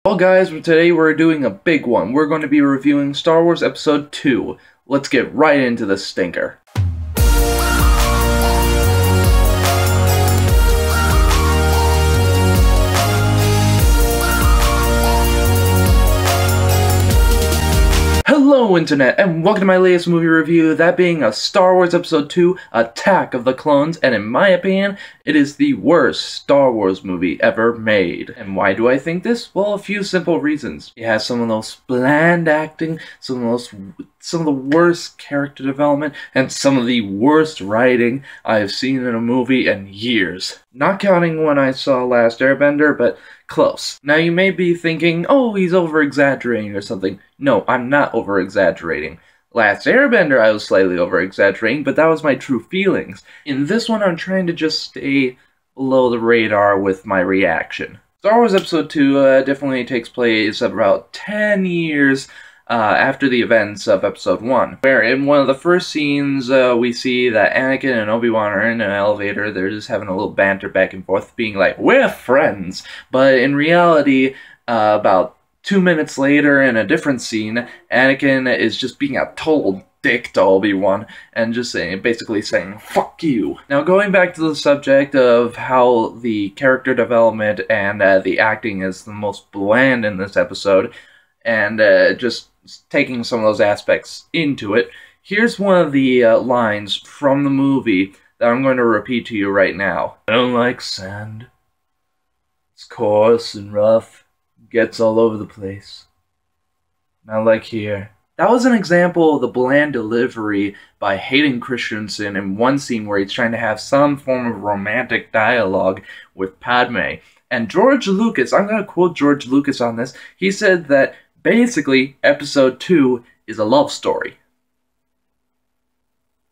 Well guys, today we're doing a big one. We're going to be reviewing Star Wars Episode 2. Let's get right into the stinker. Hello Internet, and welcome to my latest movie review, that being a Star Wars Episode 2, Attack of the Clones, and in my opinion, it is the worst Star Wars movie ever made. And why do I think this? Well, a few simple reasons. It has some of the most bland acting, some of the worst character development, and some of the worst writing I have seen in a movie in years. Not counting when I saw Last Airbender, but close. Now you may be thinking, oh, he's over-exaggerating or something. No, I'm not over-exaggerating. Last Airbender I was slightly over-exaggerating, but that was my true feelings. In this one I'm trying to just stay below the radar with my reaction. Star Wars Episode 2 definitely takes place about 10 years after the events of Episode 1, where in one of the first scenes we see that Anakin and Obi-Wan are in an elevator. They're just having a little banter back and forth, being like, we're friends! But in reality, about 2 minutes later in a different scene, Anakin is just being a total dick to Obi-Wan and just basically saying, fuck you. Now going back to the subject of how the character development and the acting is the most bland in this episode, and just taking some of those aspects into it, here's one of the lines from the movie that I'm going to repeat to you right now. I don't like sand. It's coarse and rough. Gets all over the place. Not like here. That was an example of the bland delivery by Hayden Christensen in one scene where he's trying to have some form of romantic dialogue with Padme. And George Lucas, I'm going to quote George Lucas on this, he said that basically, Episode 2 is a love story.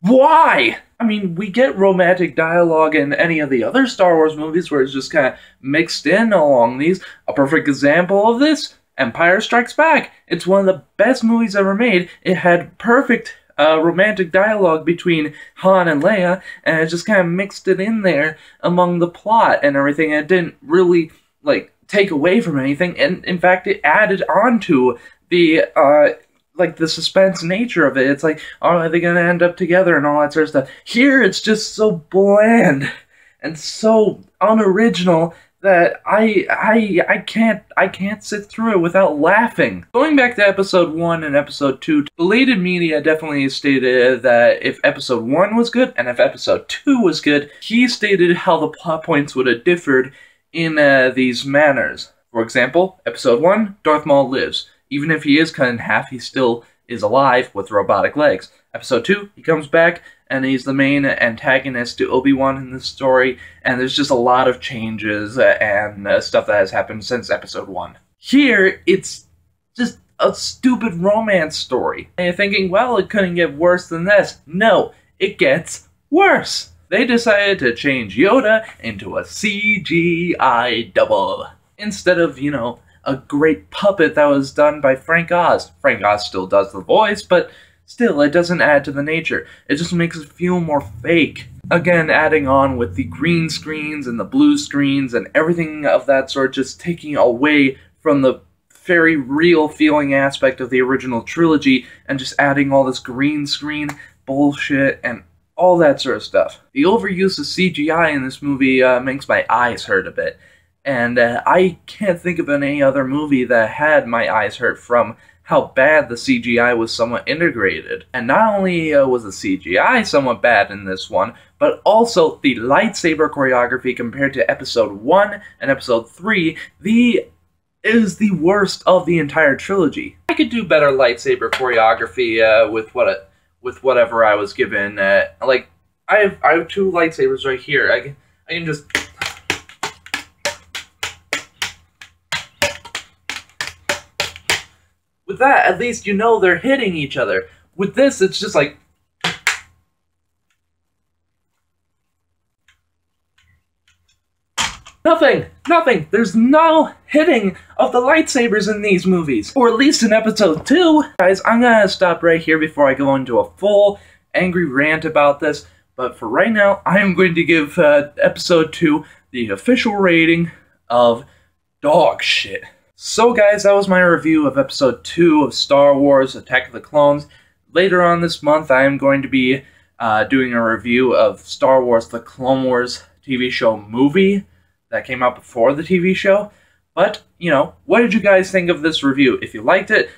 Why? I mean, we get romantic dialogue in any of the other Star Wars movies where it's just kind of mixed in along these. A perfect example of this, Empire Strikes Back. It's one of the best movies ever made. It had perfect romantic dialogue between Han and Leia, and it just kind of mixed it in there among the plot and everything. It didn't really, take away from anything, and in fact it added on to the the suspense nature of it. It's like, oh, are they gonna end up together and all that sort of stuff. Here it's just so bland and so unoriginal that I can't sit through it without laughing. Going back to Episode 1 and Episode 2, Belated Media definitely stated that if Episode 1 was good and if Episode 2 was good, he stated how the plot points would have differed in these manners. For example, Episode 1, Darth Maul lives. Even if he is cut in half, he still is alive with robotic legs. Episode 2, he comes back, and he's the main antagonist to Obi-Wan in this story, and there's just a lot of changes and stuff that has happened since Episode 1. Here, it's just a stupid romance story. And you're thinking, well, it couldn't get worse than this. No, it gets worse. They decided to change Yoda into a CGI double. Instead of, a great puppet that was done by Frank Oz. Frank Oz still does the voice, but still, it doesn't add to the nature. It just makes it feel more fake. Again, adding on with the green screens and the blue screens and everything of that sort, just taking away from the very real feeling aspect of the original trilogy and just adding all this green screen bullshit and all that sort of stuff. The overuse of CGI in this movie makes my eyes hurt a bit. And I can't think of any other movie that had my eyes hurt from how bad the CGI was somewhat integrated. And not only was the CGI somewhat bad in this one, but also the lightsaber choreography compared to Episode 1 and Episode 3, is the worst of the entire trilogy. I could do better lightsaber choreography with whatever I was given. I have two lightsabers right here. I can just. With that, at least they're hitting each other. With this, it's just like. Nothing. There's no hitting of the lightsabers in these movies. Or at least in Episode 2. Guys, I'm gonna stop right here before I go into a full angry rant about this. But for right now, I am going to give Episode 2 the official rating of dog shit. So guys, that was my review of episode 2 of Star Wars Attack of the Clones. Later on this month, I am going to be doing a review of Star Wars The Clone Wars TV show movie that came out before the TV show. But, what did you guys think of this review? If you liked it,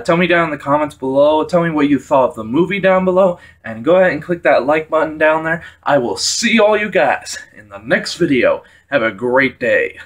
tell me down in the comments below. Tell me what you thought of the movie down below. And go ahead and click that like button down there. I will see all you guys in the next video. Have a great day.